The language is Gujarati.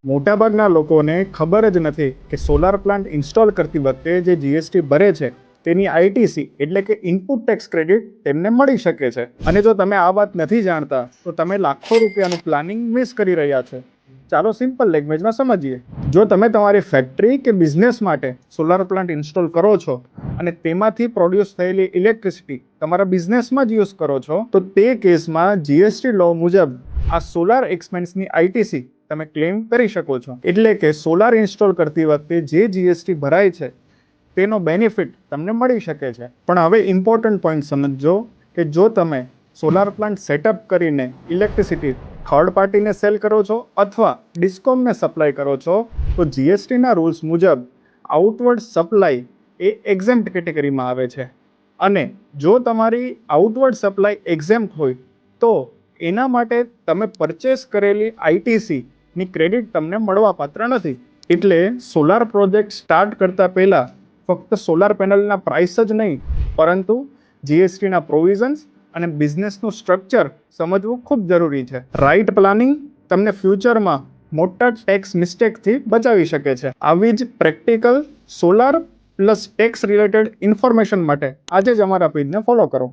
મોટાભાગના લોકોને ખબર જ નથી કે સોલાર પ્લાન્ટ ઇન્સ્ટોલ કરતી વખતે જે જીએસટી ભરે છે તેની આઈટીસી એટલે કે ઇનપુટ ટેક્સ ક્રેડિટ તેમને મળી શકે છે. અને જો તમે આ વાત નથી જાણતા તો તમે લાખો રૂપિયાનું પ્લાનિંગ મિસ કરી રહ્યા છો. ચાલો સિમ્પલ લેંગ્વેજમાં સમજીએ. જો તમે તમારી ફેક્ટરી કે બિઝનેસ માટે સોલાર પ્લાન્ટ ઇન્સ્ટોલ કરો છો અને તેમાંથી પ્રોડ્યુસ થયેલી ઇલેક્ટ્રિસિટી તમારા બિઝનેસમાં જ યુઝ કરો છો તો તે કેસમાં જીએસટી લો મુજબ આ સોલાર એક્સપેન્સની આઈટીસી તમે ક્લેમ કરી શકો છો. એટલે કે સોલાર ઇન્સ્ટોલ કરતી વખતે જે જીએસટી ભરાય છે તેનો બેનિફિટ તમને મળી શકે છે. પણ હવે ઇમ્પોર્ટન્ટ પોઈન્ટ સમજો કે જો તમે સોલાર પ્લાન્ટ સેટઅપ કરીને ઇલેક્ટ્રિસિટી થર્ડ પાર્ટીને સેલ કરો છો અથવા ડિસ્કોમને સપ્લાય કરો છો તો જીએસટીના રૂલ્સ મુજબ આઉટવર્ડ સપ્લાય એ એક્ઝેમ્પ્ટ કેટેગરીમાં આવે છે. અને જો તમારી આઉટવર્ડ સપ્લાય એક્ઝેમ્પ્ટ હોય તો એના માટે તમે પરચેસ કરેલી આઈટીસીની ક્રેડિટ તમને મળવાપાત્ર નથી. એટલે સોલાર પ્રોજેક્ટ સ્ટાર્ટ કરતાં પહેલાં ફક્ત સોલાર પેનલના પ્રાઇસ જ નહીં પરંતુ જીએસટીના પ્રોવિઝન્સ અને બિઝનેસનું સ્ટ્રક્ચર સમજવું ખૂબ જરૂરી છે. રાઇટ પ્લાનિંગ તમને ફ્યુચરમાં મોટા ટેક્સ મિસ્ટેકથી બચાવી શકે છે. આવી જ practical solar plus tax related information માટે આજે જ અમારા પેજને ફોલો કરો.